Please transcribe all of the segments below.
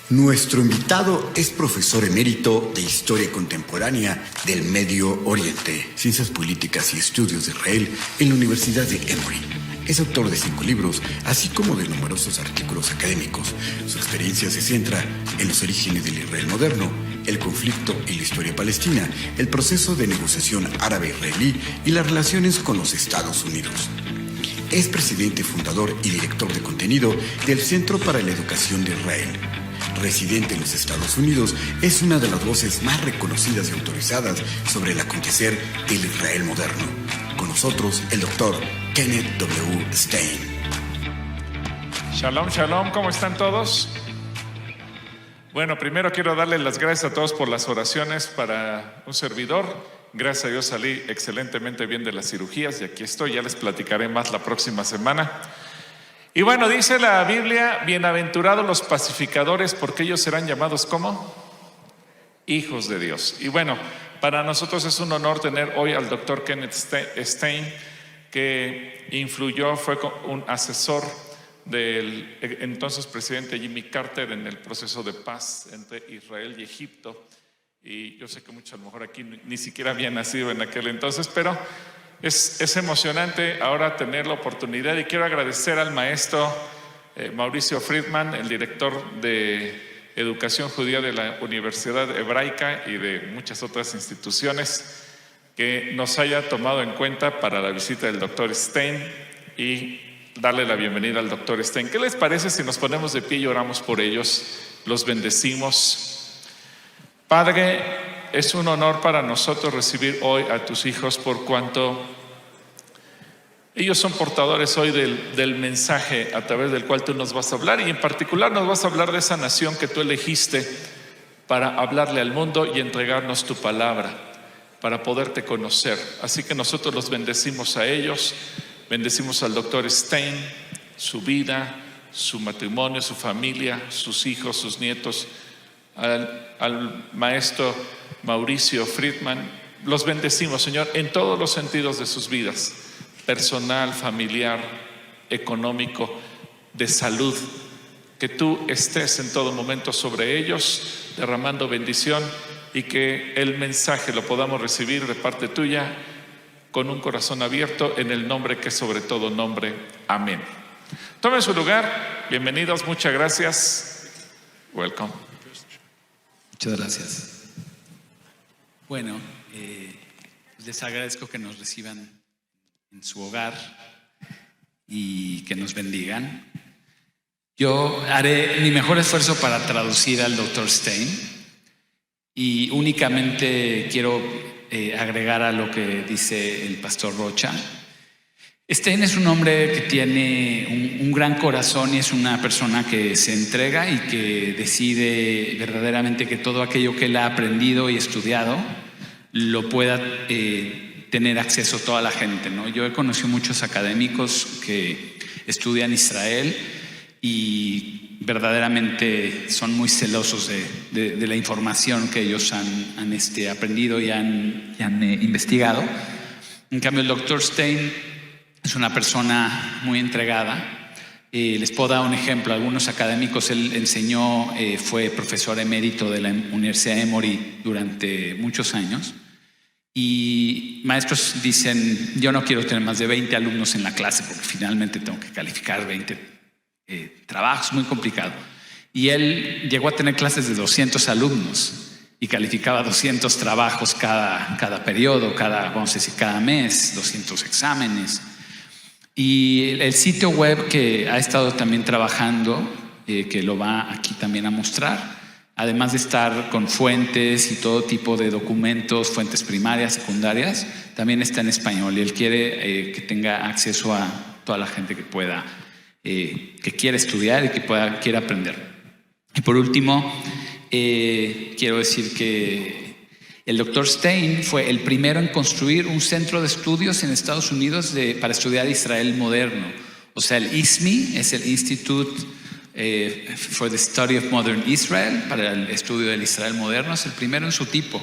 Nuestro invitado es profesor emérito de Historia Contemporánea del Medio Oriente, Ciencias Políticas y Estudios de Israel en la Universidad de Emory. Es autor de 5 libros, así como de numerosos artículos académicos. Su experiencia se centra en los orígenes del Israel moderno, el conflicto y la historia palestina, el proceso de negociación árabe-israelí y las relaciones con los Estados Unidos. Es presidente, fundador y director de contenido del Centro para la Educación de Israel. Residente en los Estados Unidos, es una de las voces más reconocidas y autorizadas sobre el acontecer del Israel moderno. Con nosotros, el doctor Kenneth W. Stein. Shalom, shalom, ¿cómo están todos? Bueno, primero quiero darles las gracias a todos por las oraciones para un servidor. Gracias a Dios salí excelentemente bien de las cirugías y aquí estoy, ya les platicaré más la próxima semana. Y bueno, dice la Biblia, bienaventurados los pacificadores, porque ellos serán llamados ¿cómo? Hijos de Dios. Y bueno, para nosotros es un honor tener hoy al doctor Kenneth Stein, que influyó, fue un asesor del entonces presidente Jimmy Carter en el proceso de paz entre Israel y Egipto. Y yo sé que muchos a lo mejor aquí ni siquiera habían nacido en aquel entonces, pero es emocionante ahora tener la oportunidad, y quiero agradecer al maestro Mauricio Friedman, el director de Educación Judía de la Universidad Hebraica y de muchas otras instituciones, que nos haya tomado en cuenta para la visita del doctor Stein y darle la bienvenida al doctor Stein. ¿Qué les parece si nos ponemos de pie y oramos por ellos? Los bendecimos. Padre, es un honor para nosotros recibir hoy a tus hijos, por cuanto ellos son portadores hoy del mensaje a través del cual tú nos vas a hablar, y en particular nos vas a hablar de esa nación que tú elegiste para hablarle al mundo y entregarnos tu palabra, para poderte conocer. Así que nosotros los bendecimos a ellos, bendecimos al doctor Stein, su vida, su matrimonio, su familia, sus hijos, sus nietos, al maestro Mauricio Friedman. Los bendecimos, Señor, en todos los sentidos de sus vidas, personal, familiar, económico, de salud. Que tú estés en todo momento sobre ellos, derramando bendición, y que el mensaje lo podamos recibir de parte tuya con un corazón abierto, en el nombre que es sobre todo nombre. Amén. Tomen su lugar. Bienvenidos, muchas gracias. Welcome. Muchas gracias. Bueno, les agradezco que nos reciban en su hogar y que nos bendigan. Yo haré mi mejor esfuerzo para traducir al doctor Stein, y únicamente quiero agregar a lo que dice el pastor Rocha. Stein es un hombre que tiene un gran corazón, y es una persona que se entrega y que decide verdaderamente que todo aquello que él ha aprendido y estudiado lo pueda tener acceso a toda la gente, ¿no? Yo he conocido muchos académicos que estudian Israel y verdaderamente son muy celosos de la información que ellos han aprendido y han investigado. En cambio, el doctor Stein es una persona muy entregada. Les puedo dar un ejemplo. Algunos académicos, él enseñó, fue profesor emérito de la Universidad de Emory durante muchos años. Y maestros dicen, yo no quiero tener más de 20 alumnos en la clase porque finalmente tengo que calificar 20 trabajos, muy complicado. Y él llegó a tener clases de 200 alumnos y calificaba 200 trabajos cada periodo, vamos a decir, cada mes, 200 exámenes. Y el sitio web que ha estado también trabajando, que lo va aquí también a mostrar, además de estar con fuentes y todo tipo de documentos, fuentes primarias, secundarias, también está en español, y él quiere que tenga acceso a toda la gente que pueda, que quiera estudiar y que quiera aprender. Y por último, quiero decir que el doctor Stein fue el primero en construir un centro de estudios en Estados Unidos para estudiar Israel moderno. O sea, el ISMI es el Institute for the Study of Modern Israel, para el estudio del Israel moderno. Es el primero en su tipo.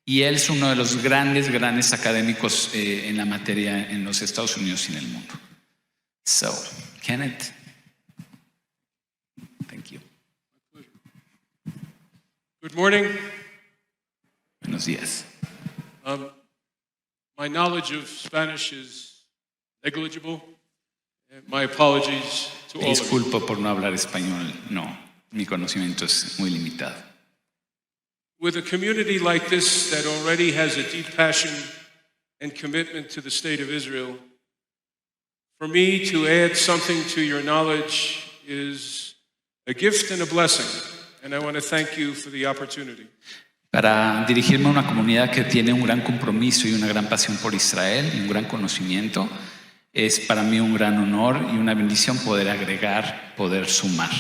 Y él es uno de los grandes académicos en la materia en los Estados Unidos y en el mundo. So, Kenneth, thank you. Good morning. Buenos días. My knowledge of Spanish is negligible. My apologies to Me all of you. disculpo por no hablar español. No, mi conocimiento es muy limitado. With a community like this that already has a deep passion and commitment to the state of Israel, for me to add something to your knowledge is a gift and a blessing, and I want to thank you for the opportunity. Para dirigirme a una comunidad que tiene un gran compromiso y una gran pasión por Israel y un gran conocimiento, es para mí un gran honor y una bendición poder agregar, poder sumar.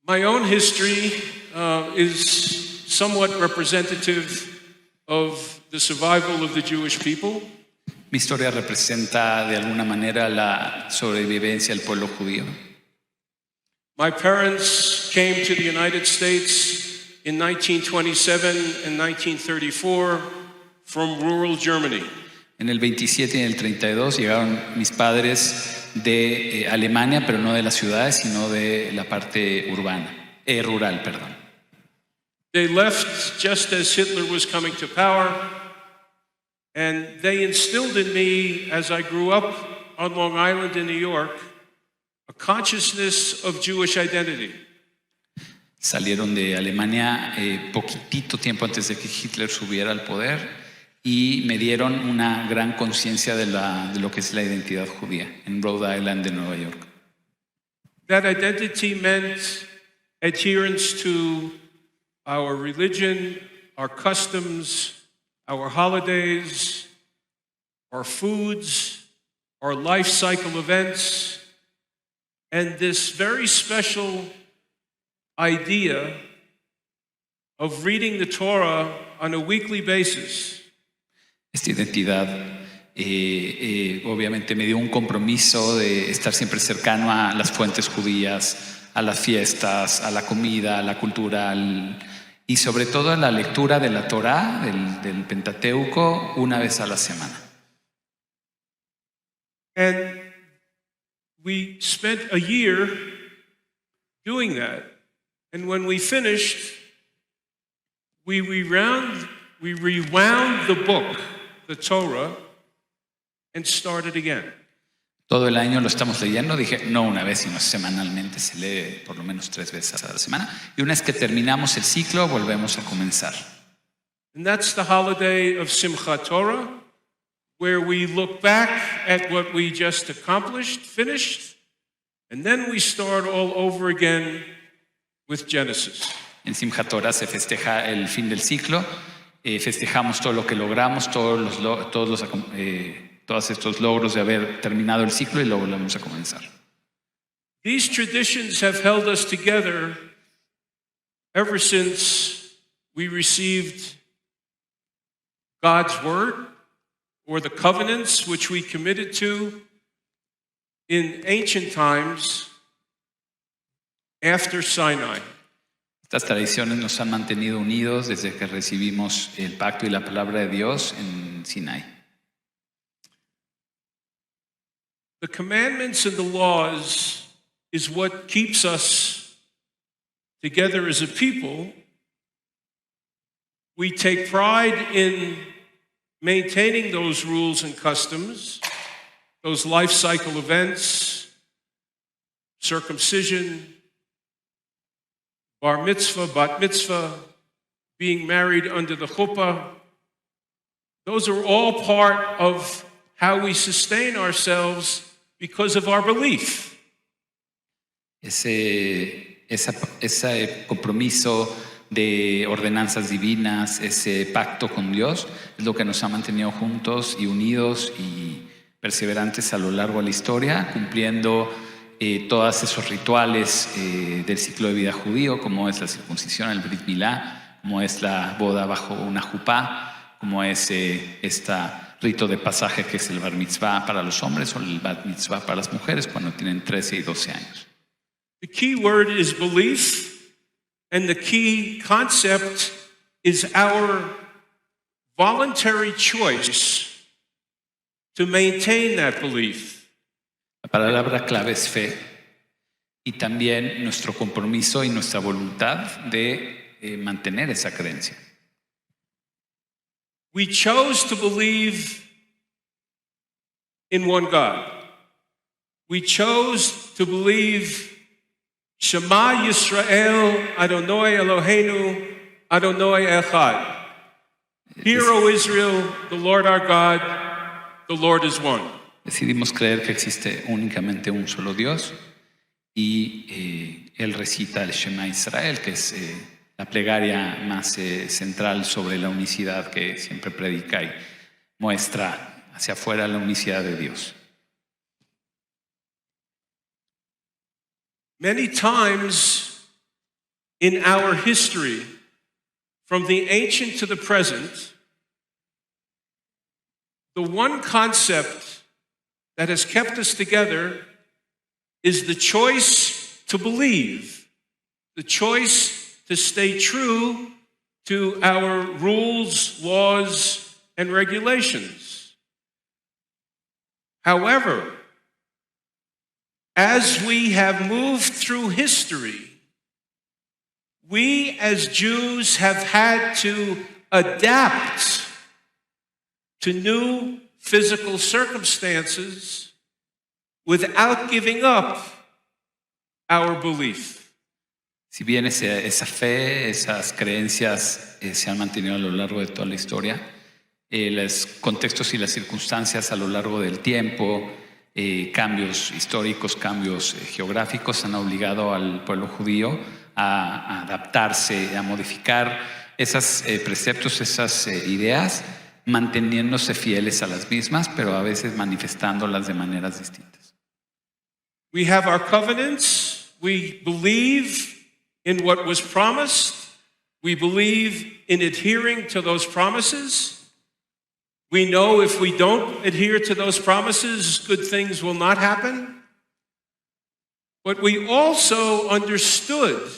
My own history is somewhat representative of the survival of the Jewish people. Mi historia representa de alguna manera la sobrevivencia del pueblo judío. My parents came to the United States in 1927 and 1934 from rural Germany. En el 27 y en el 32 llegaron mis padres de Alemania, pero no de las ciudades, sino de la parte rural, perdón. They left just as Hitler was coming to power, and they instilled in me, as I grew up on Long Island in New York, a consciousness of Jewish identity. Salieron de Alemania poquitito tiempo antes de que Hitler subiera al poder y me dieron una gran conciencia de lo que es la identidad judía en Rhode Island de Nueva York. That identity meant adherence to our religion, our customs, our holidays, our foods, our life cycle events, and this very special idea of reading the Torah on a weekly basis. Esta identidad obviamente me dio un compromiso de estar siempre cercano a las fuentes judías, a las fiestas, a la comida, a la cultura y sobre todo a la lectura de la Torá, del Pentateuco, una vez a la semana. And we spent a year doing that. And when we finished, we rewound the book, the Torah, and started again. Todo el año lo estamos leyendo, dije, no una vez, sino semanalmente, se lee por lo menos 3 veces a la semana. Y una vez que terminamos el ciclo, volvemos a comenzar. And that's the holiday of Simchat Torah, where we look back at what we just accomplished, finished, and then we start all over again with Genesis. En Simchat Torah se festeja el fin del ciclo, festejamos todo lo que logramos, todos estos logros de haber terminado el ciclo y lo volvemos a comenzar. These traditions have held us together ever since we received God's word or the covenants which we committed to in ancient times after Sinai. Estas tradiciones nos han mantenido unidos desde que recibimos el pacto y la palabra de Dios en Sinai. The commandments and the laws is what keeps us together as a people. We take pride in maintaining those rules and customs, those life cycle events, circumcision, bar mitzvah, bat mitzvah, being married under the chuppah. Those are all part of how we sustain ourselves because of our belief. Ese compromiso de ordenanzas divinas, ese pacto con Dios, es lo que nos ha mantenido juntos y unidos y perseverantes a lo largo de la historia, cumpliendo todos esos rituales del ciclo de vida judío, como es la circuncisión, el Brit Milá, como es la boda bajo una jupá, como es este rito de pasaje que es el Bar Mitzvah para los hombres o el Bat Mitzvah para las mujeres cuando tienen 13 y 12 años. The key word is belief, and the key concept is our voluntary choice to maintain that belief. La palabra clave es fe y también nuestro compromiso y nuestra voluntad de mantener esa creencia. We chose to believe in one God. We chose to believe Shema Yisrael Adonai Eloheinu Adonai Echad. Hear, O Israel, the Lord our God, the Lord is one. Decidimos creer que existe únicamente un solo Dios y él recita el Shema Israel, que es la plegaria más central sobre la unicidad que siempre predica y muestra hacia afuera la unicidad de Dios. Many times in our history, from the ancient to the present, the one concept that has kept us together is the choice to believe, the choice to stay true to our rules, laws, and regulations. However, as we have moved through history, we as Jews have had to adapt to new physical circumstances without giving up our belief. Si bien esa fe, esas creencias se han mantenido a lo largo de toda la historia, los contextos y las circunstancias a lo largo del tiempo, cambios históricos, cambios geográficos han obligado al pueblo judío a adaptarse, a modificar esos preceptos, esas ideas, manteniéndose fieles a las mismas, pero a veces manifestándolas de maneras distintas. We have our covenants. We believe in what was promised. We believe in adhering to those promises. We know if we don't adhere to those promises, good things will not happen. But we also understood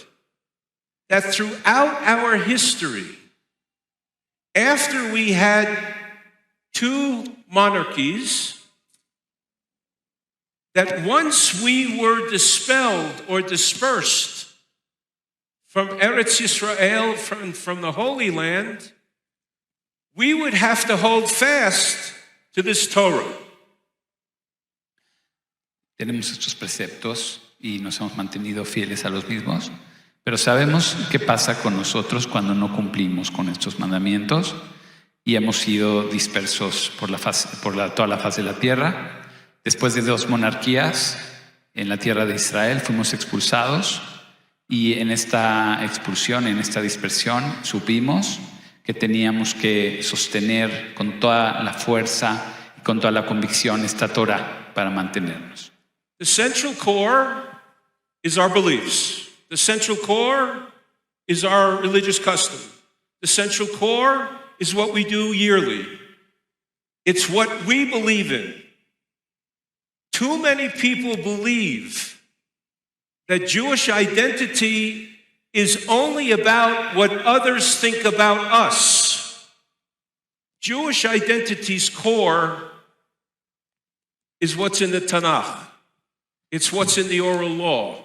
that throughout our history, after we had two monarchies, that once we were dispelled or dispersed from Eretz Yisrael, from the Holy Land, we would have to hold fast to this Torah. Tenemos estos preceptos y nos hemos mantenido fieles a los mismos, pero sabemos qué pasa con nosotros cuando no cumplimos con estos mandamientos y hemos sido dispersos por toda la faz de la tierra. Después de 2 monarquías en la tierra de Israel fuimos expulsados y en esta expulsión, en esta dispersión, supimos que teníamos que sostener con toda la fuerza y con toda la convicción esta Torah para mantenernos. The central core is our beliefs. The central core is our religious custom. The central core is what we do yearly. It's what we believe in. Too many people believe that Jewish identity is only about what others think about us. Jewish identity's core is what's in the Tanakh. It's what's in the oral law.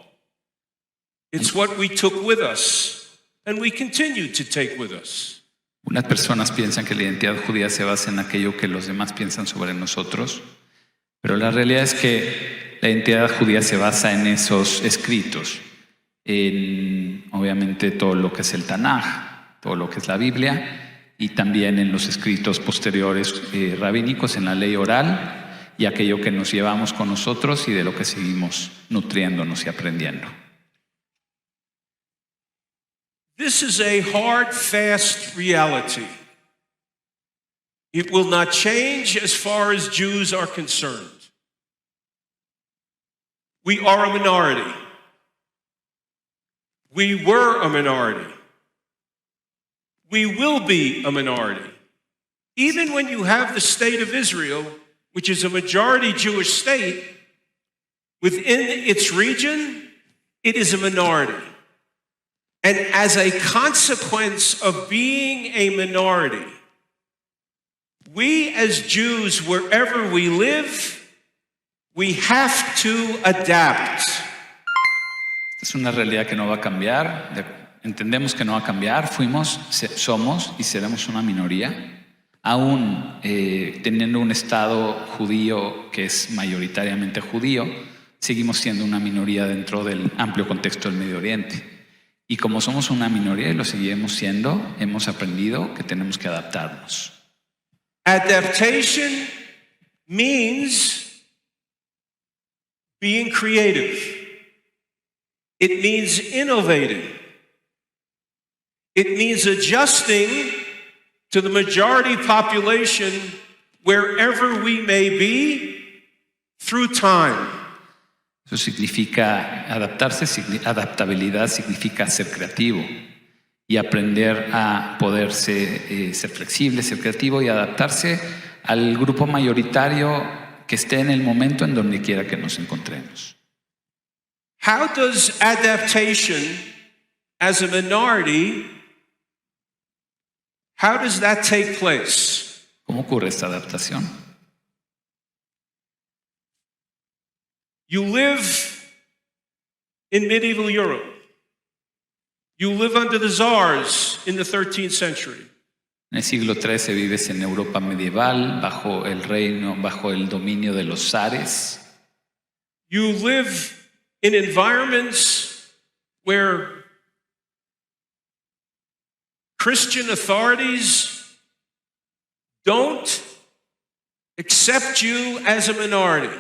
It's what we took with us and we continue to take with us. Unas personas piensan que la identidad judía se basa en aquello que los demás piensan sobre nosotros, pero la realidad es que la identidad judía se basa en esos escritos, en obviamente todo lo que es el Tanaj, todo lo que es la Biblia y también en los escritos posteriores rabínicos, en la ley oral y aquello que nos llevamos con nosotros y de lo que seguimos nutriéndonos y aprendiendo. This is a hard, fast reality. It will not change as far as Jews are concerned. We are a minority. We were a minority. We will be a minority. Even when you have the state of Israel, which is a majority Jewish state, within its region, it is a minority. And as a consequence of being a minority, we as Jews, wherever we live, we have to adapt. Es una realidad que no va a cambiar. Entendemos que no va a cambiar. Somos y seremos una minoría. Aún teniendo un Estado judío que es mayoritariamente judío, seguimos siendo una minoría dentro del amplio contexto del Medio Oriente. Y como somos una minoría y lo seguiremos siendo, hemos aprendido que tenemos que adaptarnos. Adaptation means being creative. It means innovating. It means adjusting to the majority population wherever we may be through time. Eso significa adaptarse, adaptabilidad significa ser creativo y aprender a poder ser flexible, ser creativo y adaptarse al grupo mayoritario que esté en el momento en donde quiera que nos encontremos. How does adaptation as a minority, how does that take place? ¿Cómo ocurre esta adaptación? You live in medieval Europe. You live under the czars in the 13th century. En el siglo XIII vives en Europa medieval, bajo el dominio de los zares. You live in environments where Christian authorities don't accept you as a minority.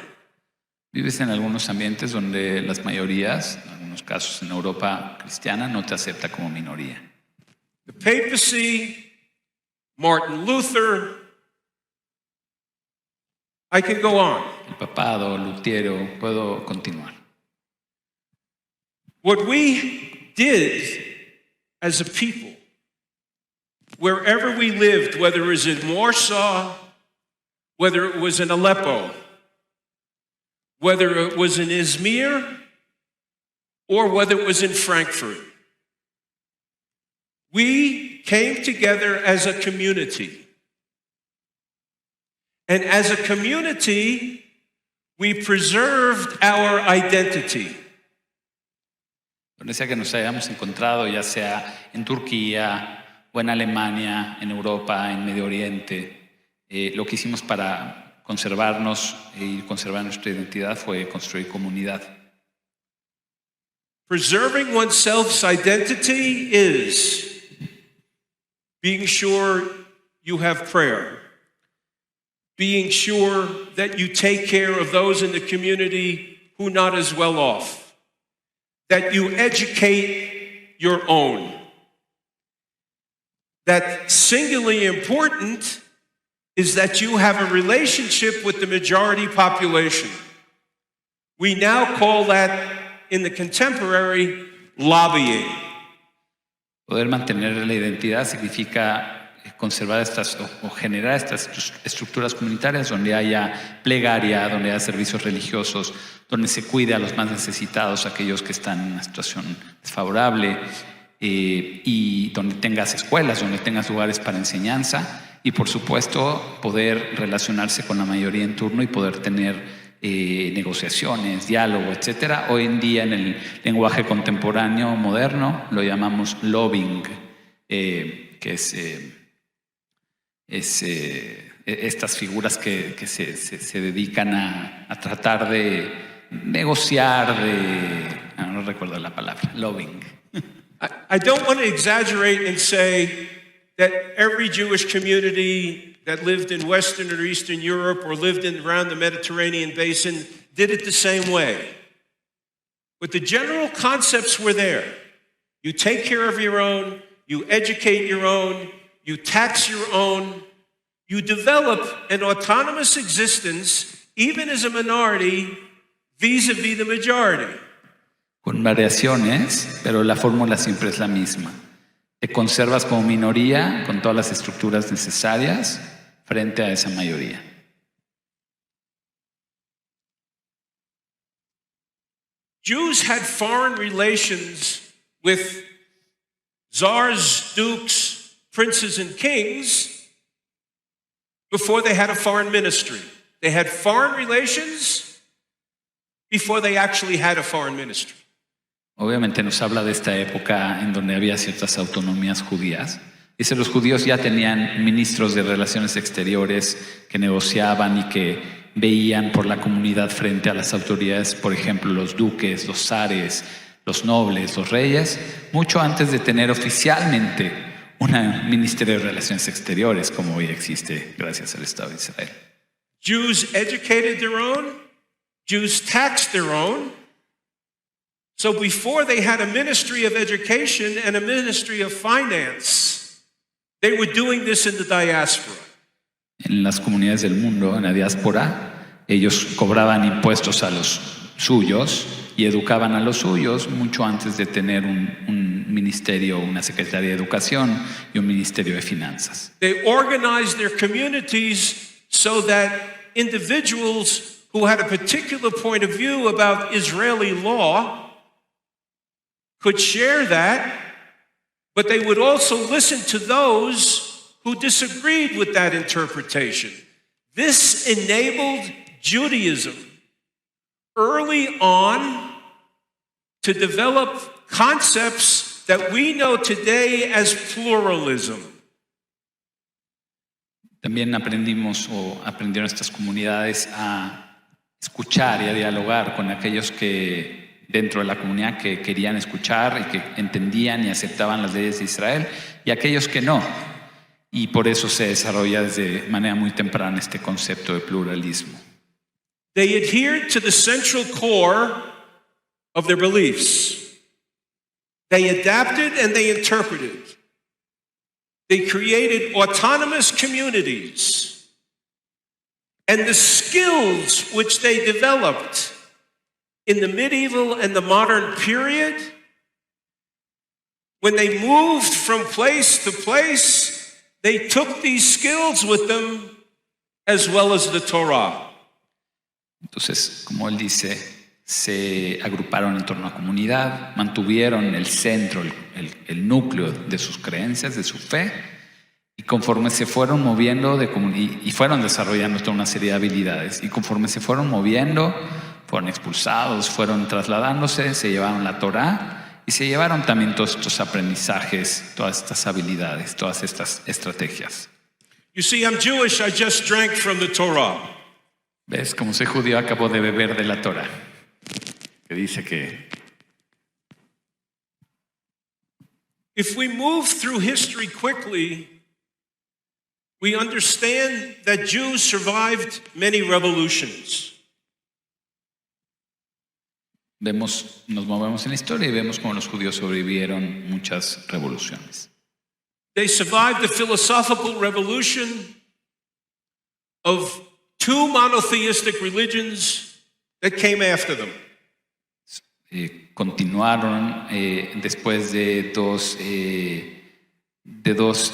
Vives en algunos ambientes donde las mayorías, en algunos casos en Europa cristiana, no te acepta como minoría. The papacy, Martin Luther, I can go on. El papado, Lutero, puedo continuar. What we did as a people, wherever we lived, whether it was in Warsaw, whether it was in Aleppo, whether it was in Izmir, or whether it was in Frankfurt, we came together as a community. And as a community, we preserved our identity. Donde sea que nos hayamos encontrado, ya sea en Turquía o en Alemania, en Europa, en Medio Oriente, lo que hicimos para conservarnos y conservar nuestra identidad fue construir comunidad. Preserving oneself's identity is being sure you have prayer, being sure that you take care of those in the community who are not as well off, that you educate your own. That singularly important is that you have a relationship with the majority population. We now call that, in the contemporary, lobbying. Poder mantener la identidad significa conservar o generar estas estructuras comunitarias donde haya plegaria, donde haya servicios religiosos, donde se cuide a los más necesitados, aquellos que están en una situación desfavorable, y donde tengas escuelas, donde tengas lugares para enseñanza. Y por supuesto poder relacionarse con la mayoría en turno y poder tener negociaciones, diálogo, etc. Hoy en día en el lenguaje contemporáneo moderno lo llamamos lobbying, que es estas figuras que se dedican a tratar de negociar, no recuerdo la palabra, lobbying. I don't want to exaggerate and say that every Jewish community that lived in Western or Eastern Europe or lived around the Mediterranean basin did it the same way. But the general concepts were there. You take care of your own, you educate your own, you tax your own, you develop an autonomous existence, even as a minority, vis-a-vis the majority. Con variaciones, pero la fórmula siempre es la misma. Te conservas como minoría con todas las estructuras necesarias frente a esa mayoría. Jews had foreign relations with czars, dukes, princes, and kings before they had a foreign ministry. They had foreign relations before they actually had a foreign ministry. Obviamente nos habla de esta época en donde había ciertas autonomías judías. Dice, los judíos ya tenían ministros de relaciones exteriores que negociaban y que veían por la comunidad frente a las autoridades, por ejemplo, los duques, los zares, los nobles, los reyes, mucho antes de tener oficialmente un ministerio de relaciones exteriores como hoy existe gracias al Estado de Israel. Jews educated their own, Jews taxed their own. So before they had a ministry of education and a ministry of finance, they were doing this in the diaspora. En las comunidades del mundo, en la diáspora, ellos cobraban impuestos a los suyos y educaban a los suyos mucho antes de tener un ministerio, una secretaría de educación y un ministerio de finanzas. They organized their communities so that individuals who had a particular point of view about Israeli law could share that, but they would also listen to those who disagreed with that interpretation. This enabled Judaism early on to develop concepts that we know today as pluralism. También aprendieron estas comunidades a escuchar y a dialogar con aquellos que dentro de la comunidad que querían escuchar y que entendían y aceptaban las leyes de Israel y aquellos que no. Y por eso se desarrolla desde manera muy temprana este concepto de pluralismo. They adhered to the central core of their beliefs. They adapted and they interpreted. They created autonomous communities. And the skills which they developed in the medieval and the modern period, when they moved from place to place, they took these skills with them as well as the Torah. Entonces, como él dice, se agruparon en torno a comunidad, mantuvieron el centro, el núcleo de sus creencias, de su fe, y conforme se fueron moviendo y fueron desarrollando toda una serie de habilidades, y conforme se fueron moviendo, fueron expulsados, fueron trasladándose, se llevaron la Torá y se llevaron también todos estos aprendizajes, todas estas habilidades, todas estas estrategias. You see, I'm Jewish, I just drank from the Torah. ¿Ves? Como soy judío, acabo de beber de la Torá, que dice que if we move through history quickly, we understand that Jews survived many revolutions. nos movemos en la historia y vemos cómo los judíos sobrevivieron muchas revoluciones. They survived the philosophical revolution of two monotheistic religions that came after them. Continuaron después de dos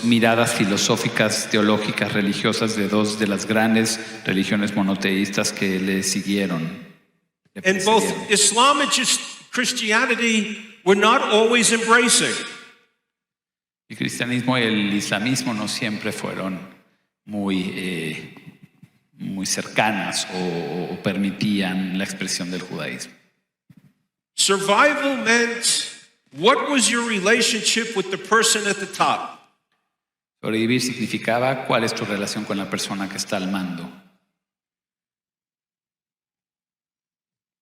miradas filosóficas, teológicas, religiosas, de dos de las grandes religiones monoteístas que le siguieron. And both Islam and Christianity were not always embracing. El cristianismo y el islamismo no siempre fueron muy cercanas o permitían la expresión del judaísmo. Survival meant, what was your relationship with the person at the top? Sobrevivir significaba cuál es tu relación con la persona que está al mando.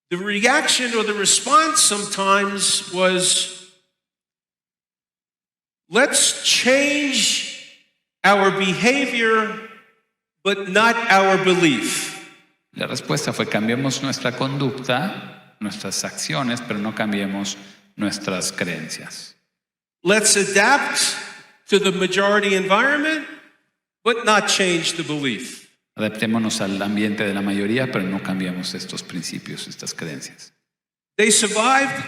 The reaction or the response sometimes was, let's change our behavior, but not our belief. La respuesta fue: cambiemos nuestra conducta, nuestras acciones, pero no cambiemos nuestras creencias. Let's adapt to the majority environment, but not change the belief. Adaptémonos al ambiente de la mayoría, pero no cambiemos estos principios, estas creencias. They survived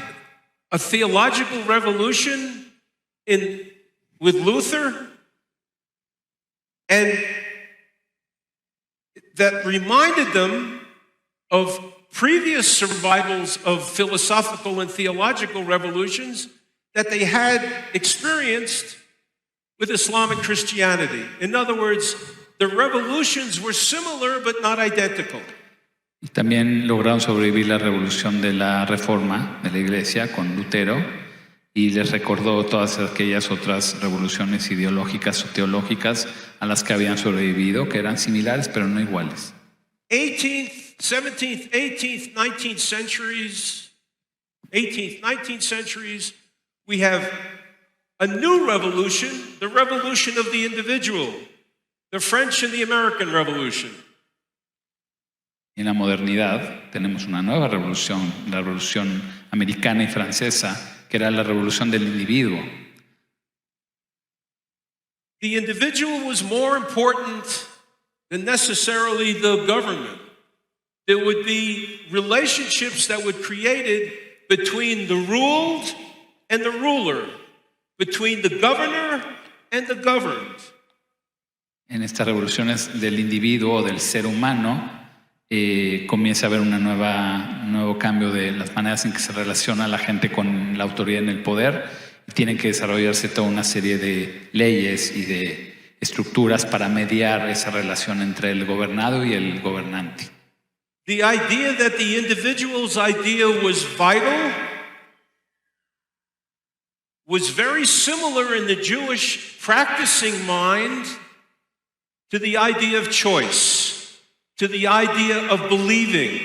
a theological revolution with Luther, and that reminded them of previous survivals of philosophical and theological revolutions that they had experienced with Islamic Christianity. In other words, the revolutions were similar but not identical. Y también lograron sobrevivir la revolución de la Reforma de la Iglesia con Lutero y les recordó todas aquellas otras revoluciones ideológicas o teológicas a las que habían sobrevivido, que eran similares pero no iguales. 18th, 17th, 18th, 19th centuries, 18th, 19th centuries, we have a new revolution, the revolution of the individual, the French and the American Revolution. En la modernidad tenemos una nueva revolución, la revolución americana y francesa, que era la revolución del individuo. The individual was more important than necessarily the government. There would be relationships that would be created between the ruled and the ruler, between the governor and the governed. En estas revoluciones del individuo o del ser humano, comienza a haber un nuevo cambio de las maneras en que se relaciona la gente con la autoridad en el poder y tienen que desarrollarse toda una serie de leyes y de estructuras para mediar esa relación entre el gobernado y el gobernante. The idea that the individual's idea was vital was very similar in the Jewish practicing mind to the idea of choice, to the idea of believing,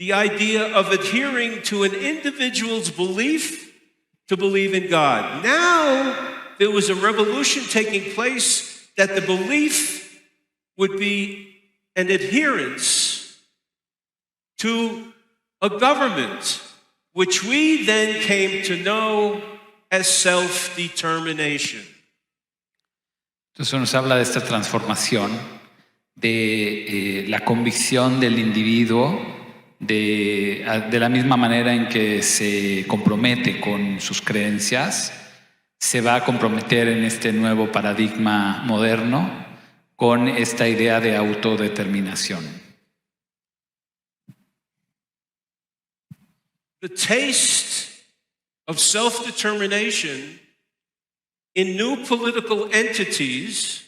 the idea of adhering to an individual's belief to believe in God. Now, there was a revolution taking place that the belief would be an adherence to a government, which we then came to know as self-determination. Entonces nos habla de esta transformación, de la convicción del individuo, de la misma manera en que se compromete con sus creencias, se va a comprometer en este nuevo paradigma moderno con esta idea de autodeterminación. The taste of self-determination in new political entities,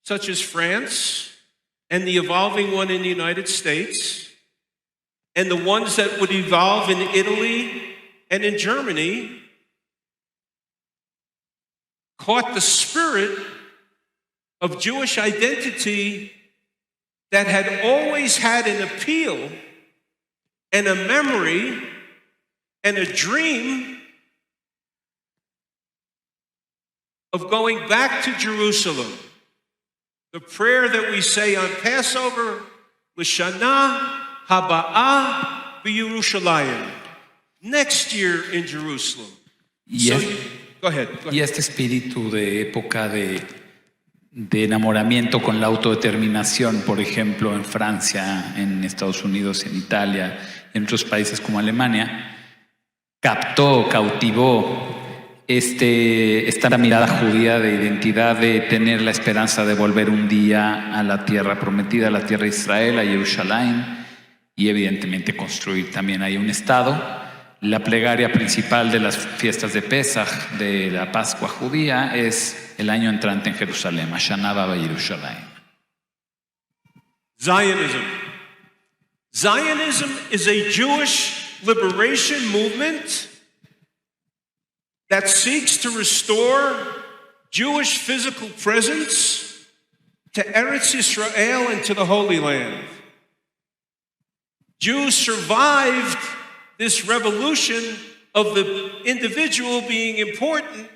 such as France and the evolving one in the United States, and the ones that would evolve in Italy and in Germany, caught the spirit of Jewish identity that had always had an appeal and a memory and a dream of going back to Jerusalem. The prayer that we say on Passover, L'Shana Haba'ah B'Yerushalayim. Next year in Jerusalem. Go ahead. Y este espíritu de época de enamoramiento con la autodeterminación, por ejemplo, en Francia, en Estados Unidos, en Italia, en otros países como Alemania, cautivó esta mirada judía de identidad, de tener la esperanza de volver un día a la tierra prometida, a la tierra de Israel, a Jerusalén, y evidentemente construir también ahí un estado. La plegaria principal de las fiestas de Pesach, de la Pascua judía, es el año entrante en Jerusalén, Shana Haba Yerushalayim. Zionism is a Jewish liberation movement that seeks to restore Jewish physical presence to Eretz Yisrael and to the Holy Land. Jews survived this revolution of the individual being important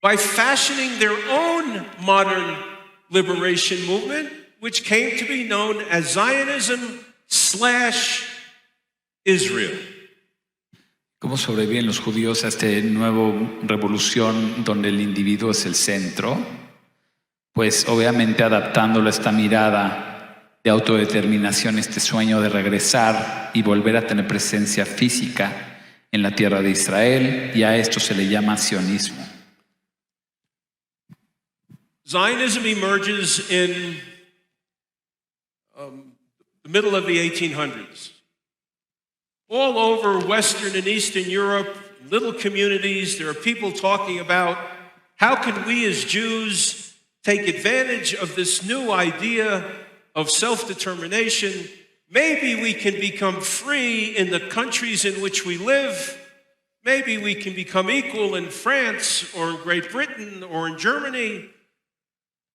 by fashioning their own modern liberation movement, which came to be known as Zionism/Israel. ¿Cómo sobreviven los judíos a esta nueva revolución donde el individuo es el centro? Pues obviamente adaptándolo a esta mirada de autodeterminación, este sueño de regresar y volver a tener presencia física en la tierra de Israel, y a esto se le llama sionismo. Zionism emerges in the middle of the 1800s. All over Western and Eastern Europe, little communities, there are people talking about how can we as Jews take advantage of this new idea of self-determination, maybe we can become free in the countries in which we live. Maybe we can become equal in France or in Great Britain or in Germany.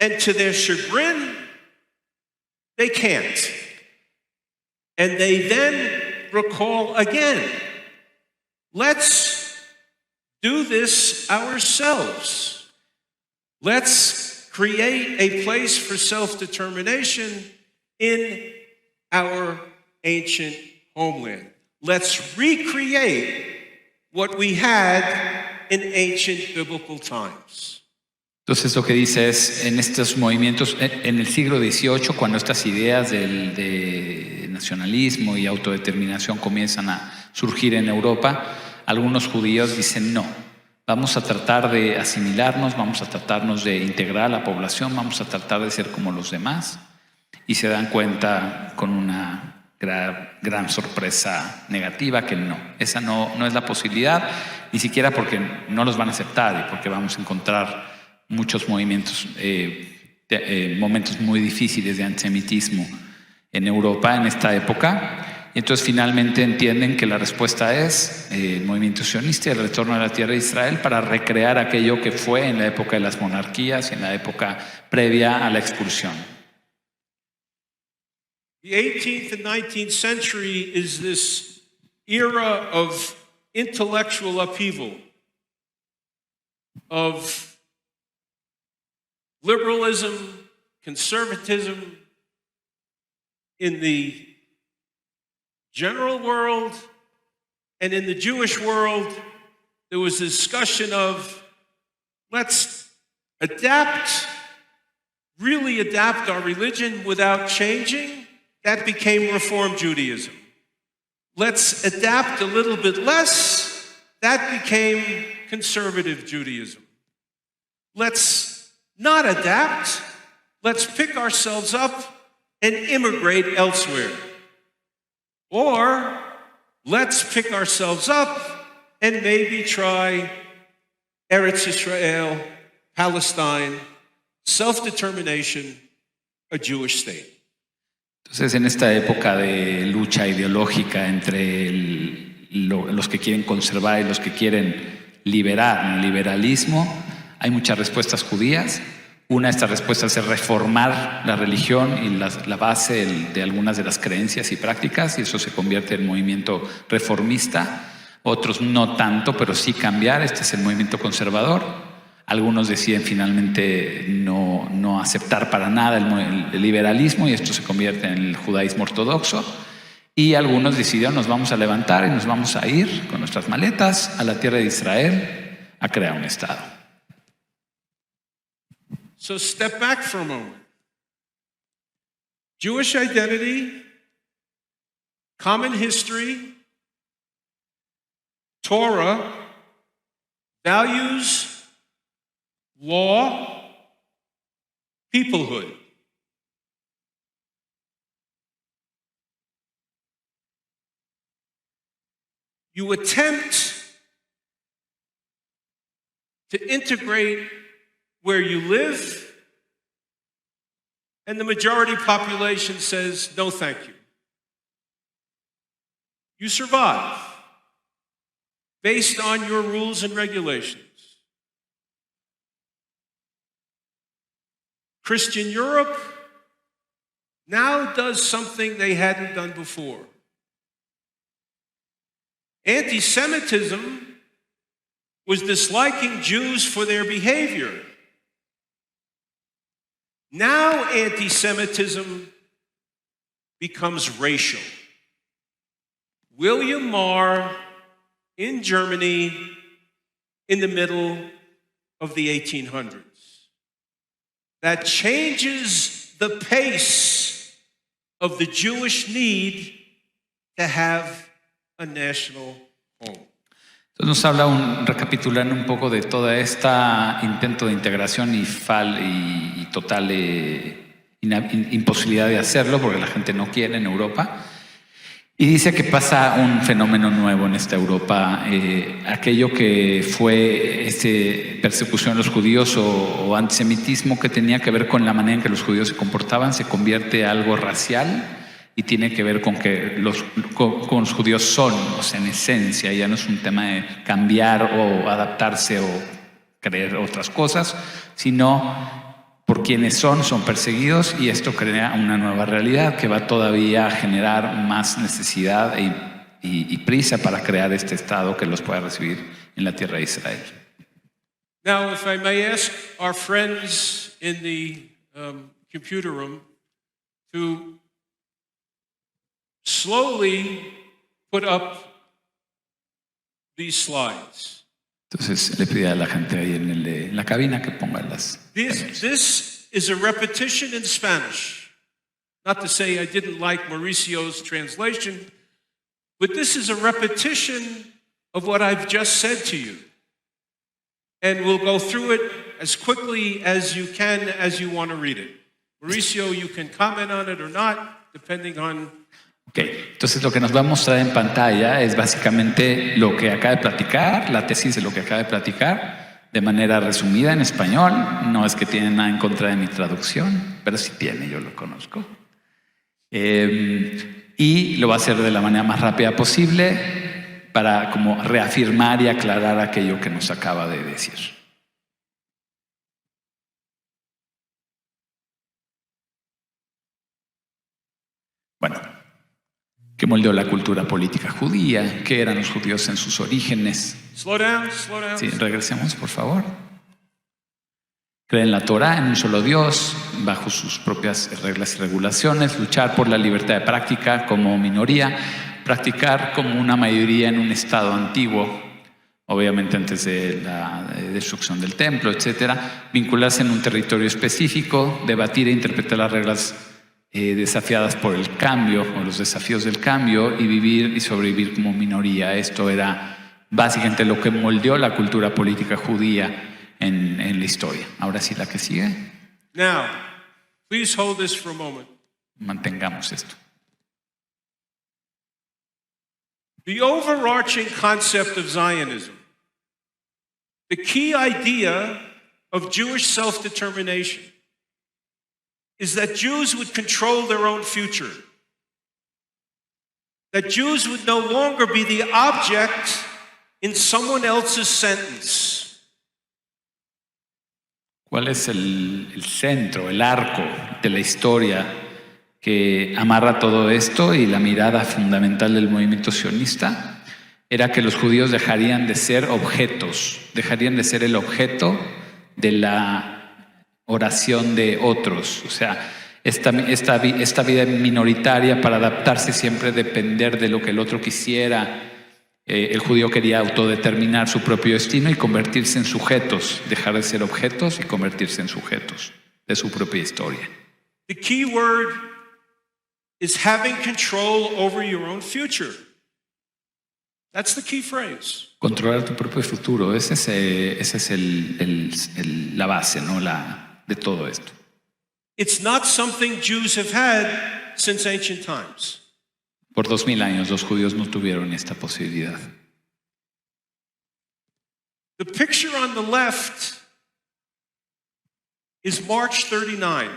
And to their chagrin, they can't. And they then recall again, let's do this ourselves. Let's create a place for self-determination in our ancient homeland. Let's recreate what we had in ancient biblical times. Entonces lo que dice es, en estos movimientos, en el siglo XVIII, cuando estas ideas de nacionalismo y autodeterminación comienzan a surgir en Europa, algunos judíos dicen no, vamos a tratar de asimilarnos, vamos a tratarnos de integrar a la población, vamos a tratar de ser como los demás, y se dan cuenta con una gran sorpresa negativa que no, esa no es la posibilidad, ni siquiera porque no los van a aceptar y porque vamos a encontrar muchos movimientos, momentos muy difíciles de antisemitismo en Europa en esta época. Y entonces finalmente entienden que la respuesta es el movimiento sionista y el retorno a la tierra de Israel para recrear aquello que fue en la época de las monarquías y en la época previa a la expulsión. The 18th and 19th century is this era of intellectual upheaval, of liberalism, conservatism in the general world, and in the Jewish world, there was a discussion of let's really adapt our religion without changing. That became Reform Judaism. Let's adapt a little bit less. That became conservative Judaism. Let's not adapt. Let's pick ourselves up and immigrate elsewhere. Or let's pick ourselves up and maybe try Eretz Israel, Palestine, self-determination, a Jewish state. Entonces, en esta época de lucha ideológica entre los que quieren conservar y los que quieren liberar, el liberalismo, hay muchas respuestas judías. Una de estas respuestas es reformar la religión y la base de algunas de las creencias y prácticas, y eso se convierte en movimiento reformista. Otros no tanto, pero sí cambiar. Este es el movimiento conservador. Algunos deciden finalmente no aceptar para nada el liberalismo y esto se convierte en el judaísmo ortodoxo. Y algunos decidieron nos vamos a levantar y nos vamos a ir con nuestras maletas a la tierra de Israel a crear un Estado. So step back for a moment. Jewish identity, common history, Torah, values, law, peoplehood. You attempt to integrate where you live, and the majority population says, no, thank you. You survive based on your rules and regulations. Christian Europe now does something they hadn't done before. Anti-Semitism was disliking Jews for their behavior. Now anti-Semitism becomes racial. William Marr in Germany in the middle of the 1800s. That changes the pace of the Jewish need to have a national home. Entonces nos habla recapitulando un poco de toda esta intento de integración y total imposibilidad de hacerlo porque la gente no quiere en Europa. Y dice que pasa un fenómeno nuevo en esta Europa. Aquello que fue persecución de los judíos o antisemitismo que tenía que ver con la manera en que los judíos se comportaban, se convierte en algo racial y tiene que ver con que con los judíos son, o sea, en esencia, ya no es un tema de cambiar o adaptarse o creer otras cosas, sino por quienes son perseguidos, y esto crea una nueva realidad que va todavía a generar más necesidad y prisa para crear este Estado que los pueda recibir en la tierra de Israel. Now, if I may ask our friends in the computer room to slowly put up these slides. Entonces le pedí a la gente ahí en la cabina que ponga las... This is a repetition in Spanish. Not to say I didn't like Mauricio's translation, but this is a repetition of what I've just said to you. And we'll go through it as quickly as you can as you want to read it. Mauricio, you can comment on it or not, depending on... Ok, entonces lo que nos va a mostrar en pantalla es básicamente lo que acaba de platicar, la tesis de lo que acaba de platicar, de manera resumida en español. No es que tiene nada en contra de mi traducción, pero sí tiene, yo lo conozco. Y lo va a hacer de la manera más rápida posible para como reafirmar y aclarar aquello que nos acaba de decir. Bueno, que moldeó la cultura política judía, qué eran los judíos en sus orígenes. Slow down. Sí, regresemos, por favor. Creen en la Torá, en un solo Dios, bajo sus propias reglas y regulaciones, luchar por la libertad de práctica como minoría, practicar como una mayoría en un estado antiguo, obviamente antes de la destrucción del templo, etcétera, vincularse en un territorio específico, debatir e interpretar las reglas desafiadas por el cambio o los desafíos del cambio y vivir y sobrevivir como minoría. Esto era básicamente lo que moldeó la cultura política judía en la historia. Ahora sí, la que sigue. Now, please hold this for a moment. Mantengamos esto. The overarching concept of Zionism, the key idea of Jewish self-determination, is that Jews would control their own future. That Jews would no longer be the object in someone else's sentence. ¿Cuál es el centro, el arco de la historia que amarra todo esto y la mirada fundamental del movimiento sionista? Era que los judíos dejarían de ser objetos, dejarían de ser el objeto de la oración de otros, o sea, esta vida minoritaria para adaptarse siempre depender de lo que el otro quisiera. El judío quería autodeterminar su propio destino y convertirse en sujetos, dejar de ser objetos y convertirse en sujetos de su propia historia. The key word is having control over your own future. That's the key phrase. Controlar tu propio futuro, ese es la base, ¿no? De todo esto. It's not something Jews have had since ancient times. Por 2000 años los judíos no tuvieron esta posibilidad. The picture on the left is March 39.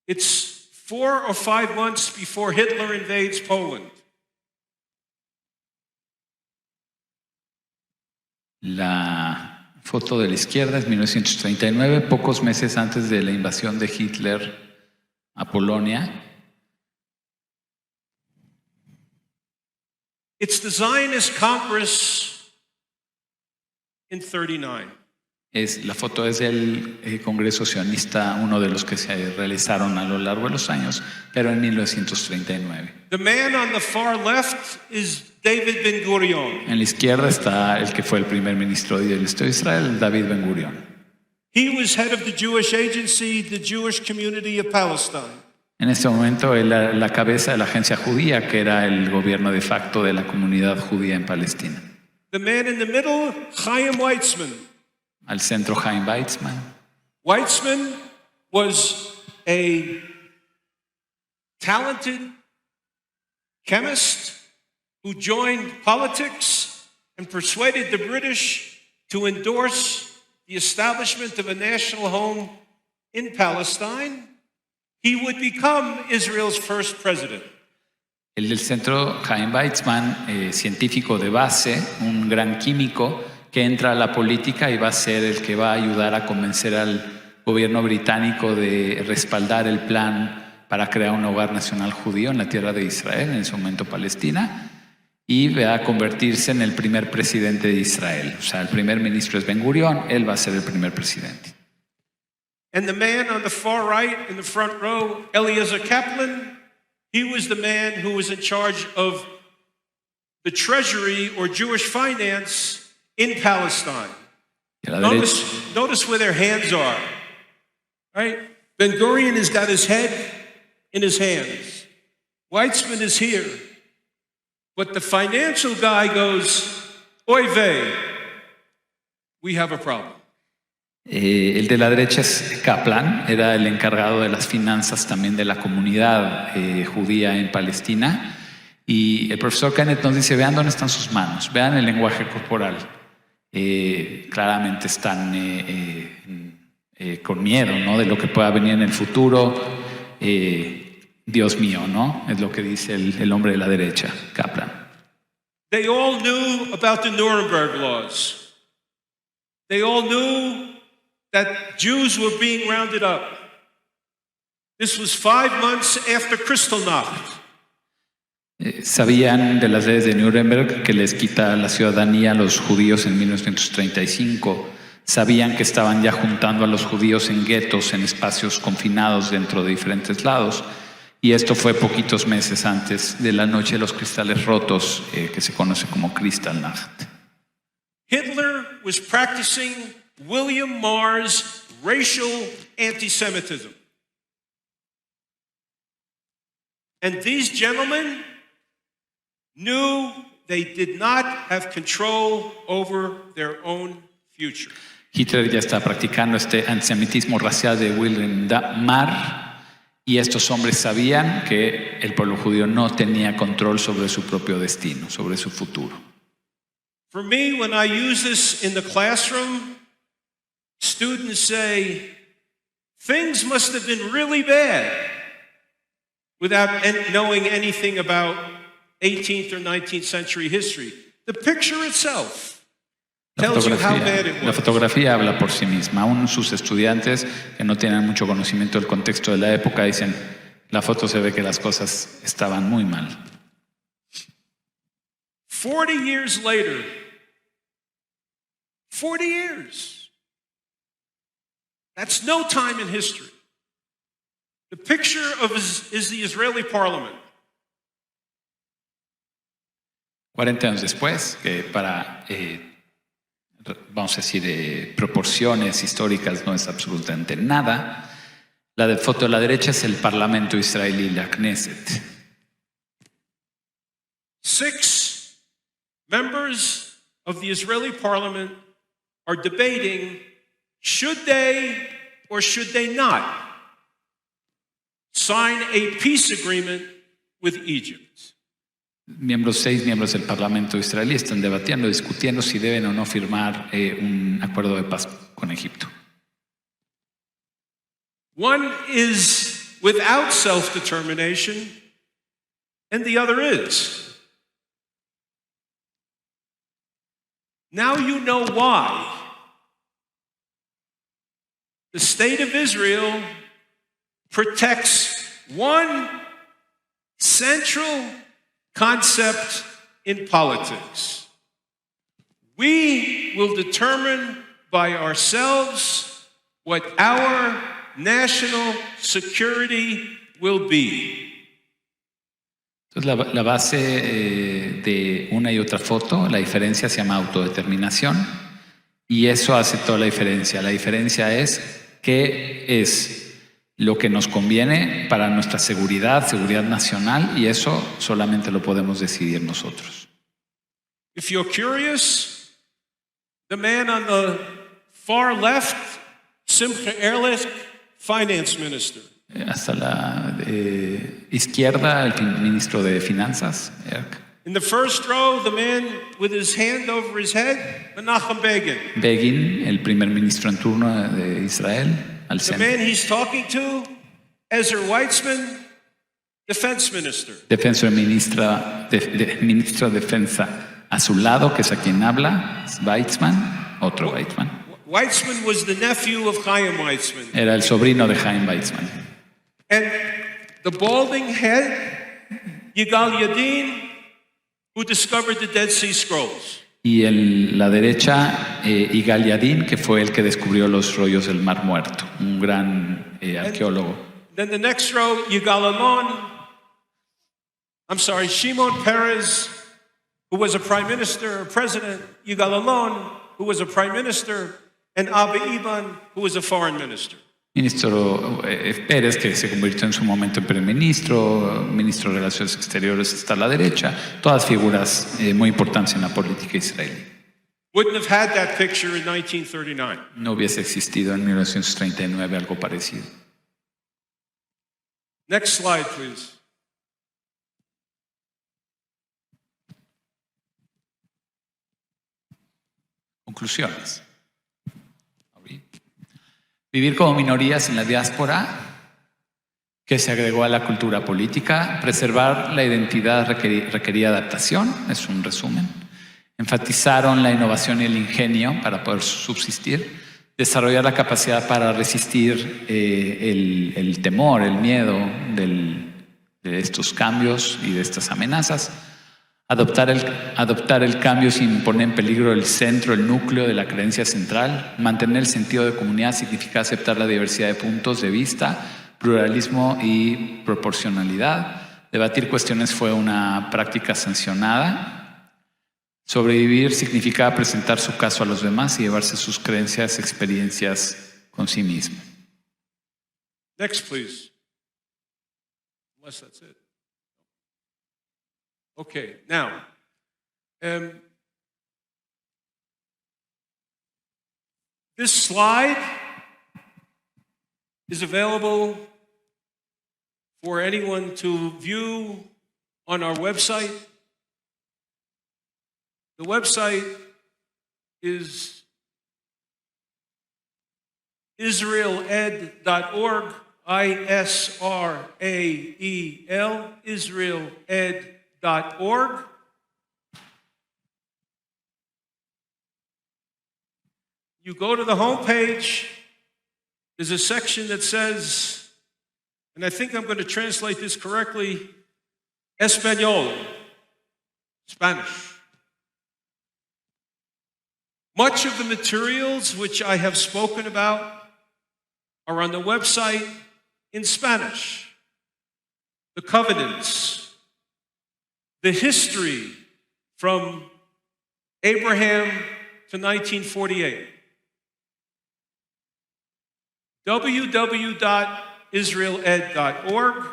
It's 4 or 5 months before Hitler invades Poland. La foto de la izquierda es 1939, pocos meses antes de la invasión de Hitler a Polonia. It's the Zionist Congress in 39. La foto es del Congreso Sionista, uno de los que se realizaron a lo largo de los años, pero en 1939. The man on the far left is David Ben Gurion. En la izquierda está el que fue el primer ministro del Estado de Israel, David Ben Gurion. He was head of the Jewish agency, the Jewish community of Palestine. En este momento él era la cabeza de la agencia judía, que era el gobierno de facto de la comunidad judía en Palestina. The man in the middle, Chaim Weizmann. Al centro, Chaim Weizmann. Weizmann was a talented chemist who joined politics and persuaded the British to endorse the establishment of a national home in Palestine, he would become Israel's first president. El del centro, Chaim Weizmann, científico de base, un gran químico que entra a la política y va a ser el que va a ayudar a convencer al gobierno británico de respaldar el plan para crear un hogar nacional judío en la tierra de Israel, en ese momento Palestina, y va a convertirse en el primer presidente de Israel. O sea, el primer ministro es Ben Gurion, él va a ser el primer presidente. And the man on the far right in the front row, Eliezer Kaplan, he was the man who was in charge of the treasury or Jewish finance in Palestine. Notice where their hands are, right? Ben Gurion has got his head in his hands. Weizmann is here. But the financial guy goes, oy vey, we have a problem. El de la derecha es Kaplan, era el encargado de las finanzas también de la comunidad judía en Palestina. Y el profesor Kenneth nos dice, vean dónde están sus manos, vean el lenguaje corporal. Claramente están con miedo, ¿no?, de lo que pueda venir en el futuro. Dios mío, ¿no? Es lo que dice el hombre de la derecha, Kaplan. They all knew about the Nuremberg laws. They all knew that Jews were being rounded up. This was 5 months after Kristallnacht. Sabían de las leyes de Nuremberg que les quita la ciudadanía a los judíos en 1935. Sabían que estaban ya juntando a los judíos en guetos, en espacios confinados dentro de diferentes lados. Y esto fue poquitos meses antes de la noche de los cristales rotos, que se conoce como Kristallnacht. Hitler was practicing William Marr's racial anti-Semitism. And these gentlemen knew they did not have control over their own future. Hitler ya está practicando este antisemitismo racial de William Marr, y estos hombres sabían que el pueblo judío no tenía control sobre su propio destino, sobre su futuro. For me, when I use this in the classroom, students say, things must have been really bad, without knowing anything about 18th or 19th century history. The picture itself tells you how bad it was. La fotografía habla por sí misma. Aún sus estudiantes que no tienen mucho conocimiento del contexto de la época dicen, la foto se ve que las cosas estaban muy mal. 40 years later, 40 years. That's no time in history. The picture is the Israeli parliament. 40 años después, que para, vamos a decir, proporciones históricas no es absolutamente nada, la foto de la derecha es el parlamento israelí, la Knesset. 6 members of the Israeli parliament are debating, should they or should they not sign a peace agreement with Egypt? 6 miembros del Parlamento israelí están debatiendo, discutiendo si deben o no firmar un acuerdo de paz con Egipto. One is without self-determination, and the other is. Now you know why the state of Israel protects one central concept in politics. We will determine by ourselves what our national security will be. Entonces la base de una y otra foto, la diferencia se llama autodeterminación, y eso hace toda la diferencia. La diferencia es qué es lo que nos conviene para nuestra seguridad nacional, y eso solamente lo podemos decidir nosotros. If you're curious, the man on the far left, Simcha Ehrlich, finance minister. hasta la izquierda, el ministro de Finanzas, In the first row, the man with his hand over his head, Menachem Begin. Begin, el primer ministro en turno de Israel, al The centro. man he's talking to, Ezra Weitzman, defense minister. Ministro de Defensa a su lado, que es a quien habla, es Weitzman, otro Weitzman. Weitzman was the nephew of Chaim Weitzman. Era el sobrino de Chaim Weitzman. And the balding head, Yigal Yadin, who discovered the Dead Sea Scrolls. Y en la derecha, Yigal Yadin, que fue el que descubrió los rollos del Mar Muerto, un gran arqueólogo. Then the next row, Shimon Peres, who was a prime minister, a president, Yigal Allon, who was a prime minister, and Abba Eban, who was a foreign minister. Ministro Pérez, que se convirtió en su momento en primer ministro, ministro de Relaciones Exteriores, está a la derecha, todas figuras muy importantes en la política israelí. Wouldn't have had that picture in 1939. No hubiese existido en 1939 algo parecido. Next slide, please. Conclusiones. Vivir como minorías en la diáspora, que se agregó a la cultura política. Preservar la identidad requería adaptación, es un resumen. Enfatizaron la innovación y el ingenio para poder subsistir. Desarrollar la capacidad para resistir el temor, el miedo de estos cambios y de estas amenazas. Adoptar el cambio sin poner en peligro el centro, el núcleo de la creencia central. Mantener el sentido de comunidad significa aceptar la diversidad de puntos de vista, pluralismo y proporcionalidad. Debatir cuestiones fue una práctica sancionada. Sobrevivir significa presentar su caso a los demás y llevarse sus creencias, experiencias con sí mismo. Next, please. Unless that's it. Okay, now, this slide is available for anyone to view on our website. The website is israeled.org, ISRAEL, israeled.org. You go to the homepage, there's a section that says, and I think I'm going to translate this correctly, Español, Spanish. Much of the materials which I have spoken about are on the website in Spanish. The covenants, the history from Abraham to 1948. www.israeled.org.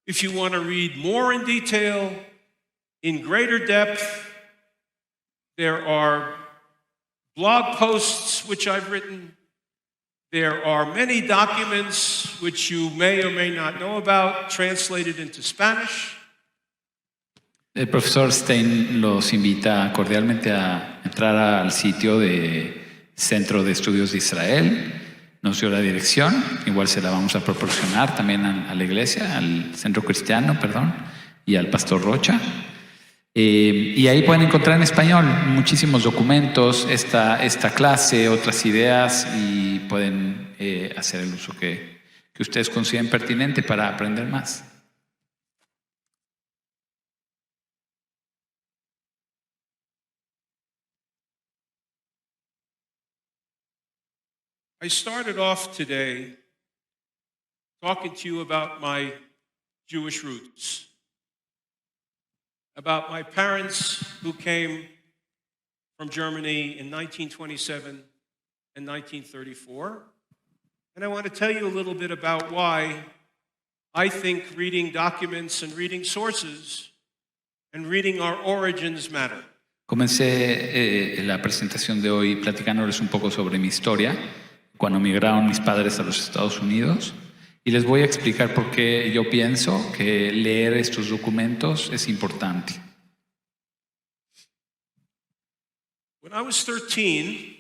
If you want to read more in detail, in greater depth, there are blog posts which I've written. There are many documents which you may or may not know about, translated into Spanish. El profesor Stein los invita cordialmente a entrar al sitio de Centro de Estudios de Israel. Nos dio la dirección, igual se la vamos a proporcionar también a la iglesia, al Centro Cristiano, y al Pastor Rocha. Y ahí pueden encontrar en español muchísimos documentos, esta clase, otras ideas, y pueden hacer el uso que ustedes consideren pertinente para aprender más. I started off today talking to you about my Jewish roots, about my parents who came from Germany in 1927 and 1934. And I want to tell you a little bit about why I think reading documents and reading sources and reading our origins matter. Comencé la presentación de hoy platicándoles un poco sobre mi historia, cuando migraron mis padres a los Estados Unidos, Y les voy a explicar por qué yo pienso que leer estos documentos es importante. When I was 13,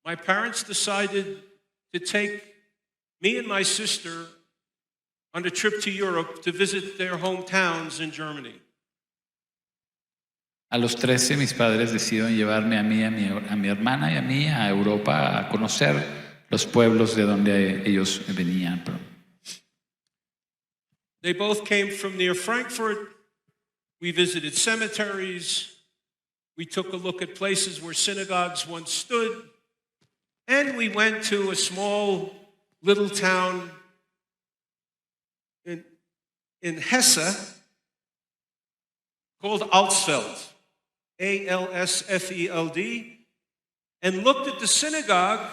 my parents decided to take me and my sister on a trip to Europe to visit their hometowns in Germany. A los 13, mis padres decidieron llevarme a mí, a mi hermana y a mí a Europa a conocer los pueblos de donde ellos venían. They both came from near Frankfurt. We visited cemeteries. We took a look at places where synagogues once stood. And we went to a small little town in Hesse called Alsfeld, Alsfeld, and looked at the synagogue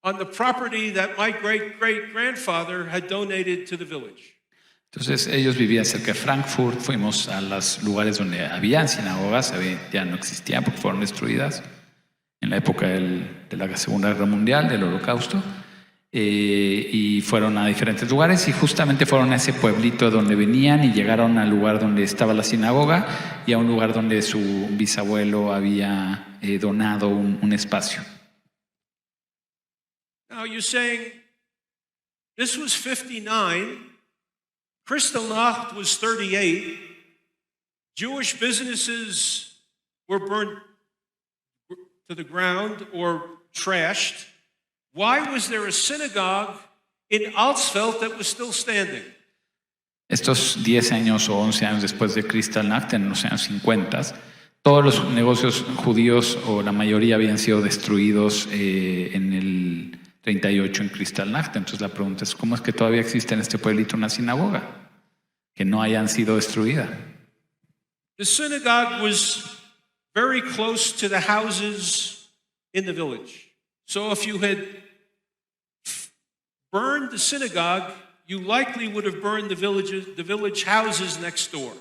on the property that my great-great-grandfather had donated to the village. Entonces ellos vivían cerca de Frankfurt, fuimos a los lugares donde habían sinagogas, ya no existían porque fueron destruidas en la época de la Segunda Guerra Mundial, del Holocausto, y fueron a diferentes lugares y justamente fueron a ese pueblito donde venían y llegaron al lugar donde estaba la sinagoga y a un lugar donde su bisabuelo había donado un espacio. Now you're saying, this was 59, Kristallnacht was 38, Jewish businesses were burned to the ground or trashed. Why was there a synagogue in Alsfeld that was still standing? Estos 10 años o 11 años después de Kristallnacht, en los años 50, todos los negocios judíos o la mayoría habían sido destruidos en el 38 en Kristallnacht. Entonces la pregunta es, ¿cómo es que todavía existe en este pueblito una sinagoga que no hayan sido destruida? The synagogue was very close to the houses in the village. So if you had burned the synagogue, you likely would have burned the village houses next door.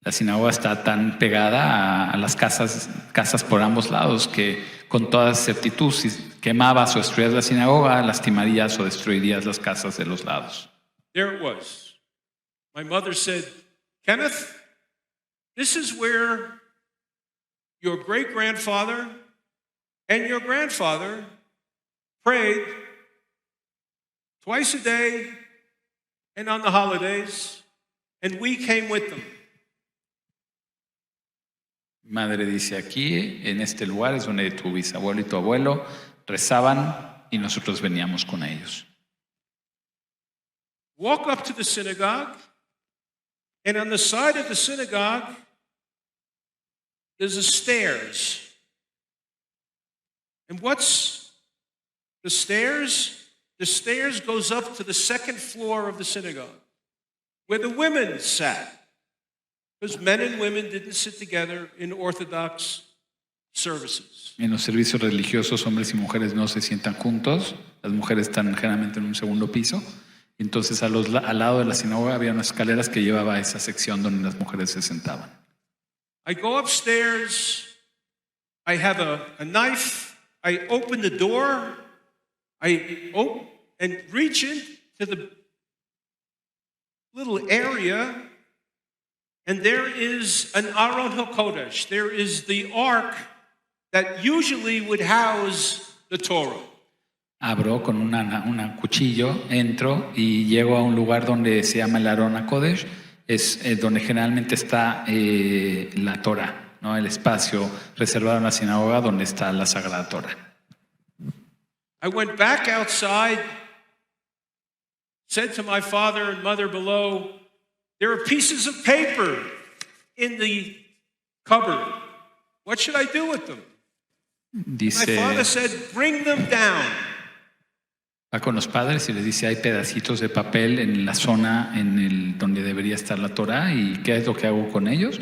La sinagoga está tan pegada a las casas por ambos lados que con toda certitud, si quemabas o destruías la sinagoga, lastimarías o destruirías las casas de los lados. There it was. My mother said, Kenneth, this is where your great-grandfather and your grandfather prayed twice a day and on the holidays, and we came with them. Madre dice, aquí, en este lugar es donde tu bisabuelo y tu abuelo rezaban y nosotros veníamos con ellos. Walk up to the synagogue, and on the side of the synagogue, there's a stairs. And what's the stairs? The stairs goes up to the second floor of the synagogue, where the women sat. Because men and women didn't sit together in Orthodox services. En los servicios religiosos, hombres y mujeres no se sientan juntos. Las mujeres están generalmente en un segundo piso. Entonces, al lado de la sinagoga había unas escaleras que llevaba a esa sección donde las mujeres se sentaban. I go upstairs. I have a knife. I open the door. And reach into the little area. And there is an Aron HaKodesh. There is the ark that usually would house the Torah. Abro con un cuchillo, entro y llego a un lugar donde se llama el Aron HaKodesh. Es donde generalmente está la Torah, ¿no? El espacio reservado en la sinagoga donde está la Sagrada Torah. I went back outside, said to my father and mother below, there are pieces of paper in the cupboard. What should I do with them? Dice, my father said, bring them down. Va con los padres y les dice, hay pedacitos de papel en la zona donde debería estar la Torah, y ¿qué es lo que hago con ellos?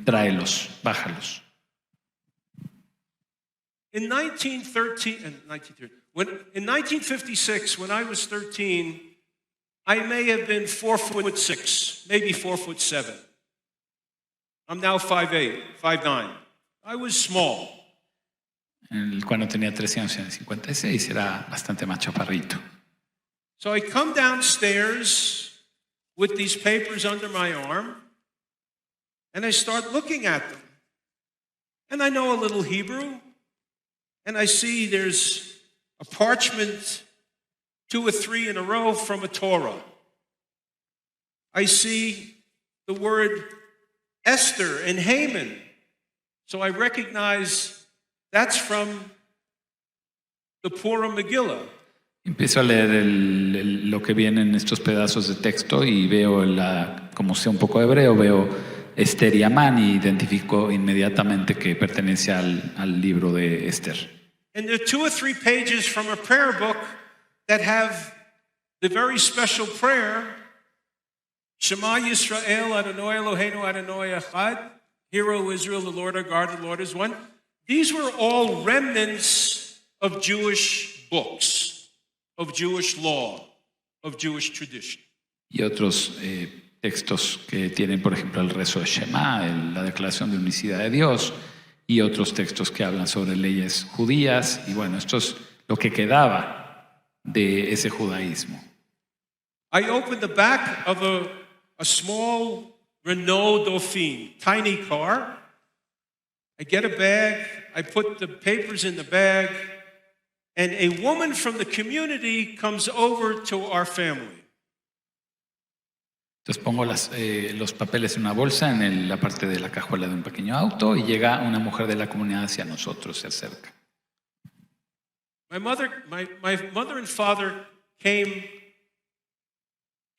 Tráelos, bájalos. In 1956, when I was 13, I may have been 4'6", maybe 4'7". I'm now 5'8", 5'9". I was small. Cuando tenía 13 años, en el 56, era bastante más chaparrito. So I come downstairs with these papers under my arm, and I start looking at them. And I know a little Hebrew, and I see there's a parchment, 2 or 3 in a row from a Torah. I see the word Esther and Haman. So I recognize that's from the Purim Megillah. Empiezo a leer lo que viene en estos pedazos de texto y veo, como sé un poco hebreo, veo Esther y Amán y identifico inmediatamente que pertenece al libro de Esther. And there are 2 or 3 pages from a prayer book that have the very special prayer, Shema Yisrael, Adonai Eloheinu, Adonai Echad, Hear, O Israel, the Lord our God, the Lord is one. These were all remnants of Jewish books, of Jewish law, of Jewish tradition. Y otros textos que tienen, por ejemplo, el rezo de Shema, la declaración de unicidad de Dios, y otros textos que hablan sobre leyes judías. Y bueno, esto es lo que quedaba de ese judaísmo. I opened the back of a small Renault Dauphine, tiny car. I get a bag, I put the papers in the bag, and a woman from the community comes over to our family. Entonces pongo los papeles en una bolsa en la parte de la cajuela de un pequeño auto y llega una mujer de la comunidad hacia nosotros, se acerca. My mother and father came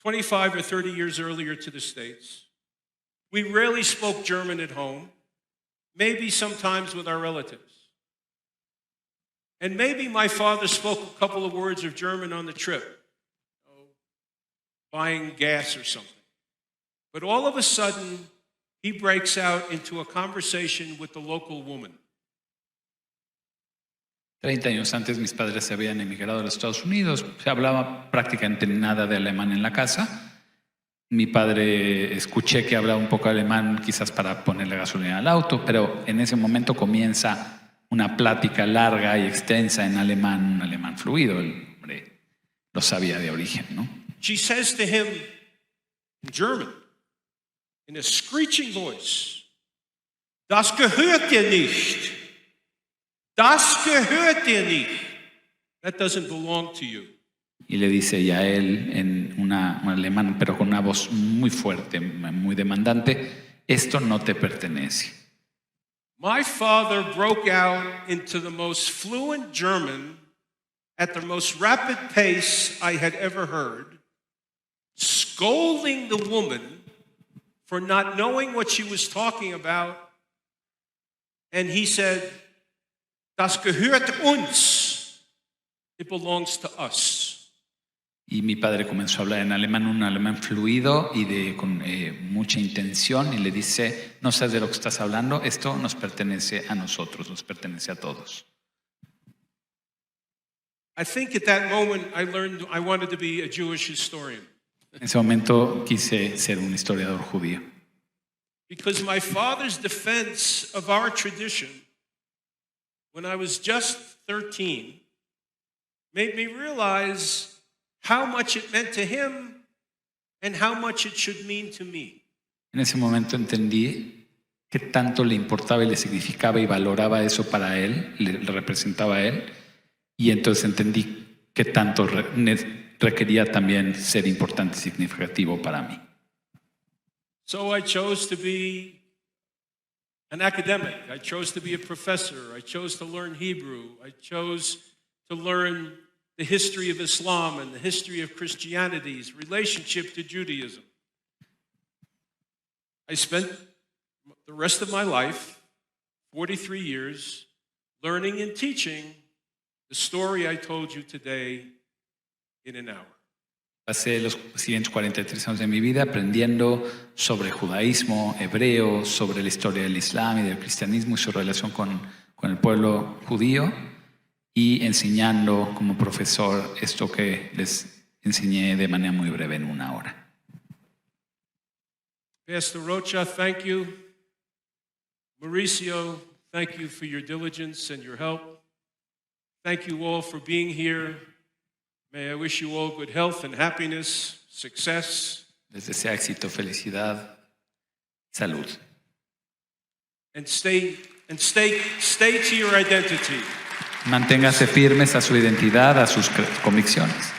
25 or 30 years earlier to the States. We rarely spoke German at home, maybe sometimes with our relatives. And maybe my father spoke a couple of words of German on the trip, buying gas or something. But all of a sudden, he breaks out into a conversation with the local woman. 30 años antes mis padres se habían emigrado a los Estados Unidos, se hablaba prácticamente nada de alemán en la casa. Mi padre escuché que hablaba un poco alemán quizás para ponerle gasolina al auto, pero en ese momento comienza una plática larga y extensa en alemán, un alemán fluido, el hombre lo sabía de origen, ¿no? She says to him in German, in a screeching voice, "Das gehört dir nicht. Das gehört dir nicht. That doesn't belong to you." Y le dice ya a él en un alemán, pero con una voz muy fuerte, muy demandante, esto no te pertenece. My father broke out into the most fluent German at the most rapid pace I had ever heard, scolding the woman for not knowing what she was talking about. And he said, "Das gehört uns. It belongs to us." Y mi padre comenzó a hablar en alemán, un alemán fluido y con mucha intención, y le dice, no sabes de lo que estás hablando, esto nos pertenece a nosotros, nos pertenece a todos. I think at that moment I learned I wanted to be a Jewish historian. En ese momento quise ser un historiador judío. Because my father's defense of our tradition, when I was just 13, made me realize how much it meant to him and how much it should mean to me. En ese momento entendí qué tanto le importaba y le significaba y valoraba eso para él, le representaba a él, y entonces entendí qué tanto requería también ser importante y significativo para mí. So I chose to be an academic. I chose to be a professor. I chose to learn Hebrew. I chose to learn the history of Islam and the history of Christianity's relationship to Judaism. I spent the rest of my life, 43 years, learning and teaching the story I told you today in an hour. Pasé los siguientes 43 años de mi vida aprendiendo sobre judaísmo, hebreo, sobre la historia del Islam y del cristianismo y su relación con el pueblo judío, y enseñando como profesor esto que les enseñé de manera muy breve en una hora. Pastor Rocha, thank you. Mauricio, thank you for your diligence and your help. Thank you all for being here. May I wish you all good health and happiness, success. Les deseo éxito, felicidad, salud. And stay to your identity. Manténgase firmes a su identidad, a sus convicciones.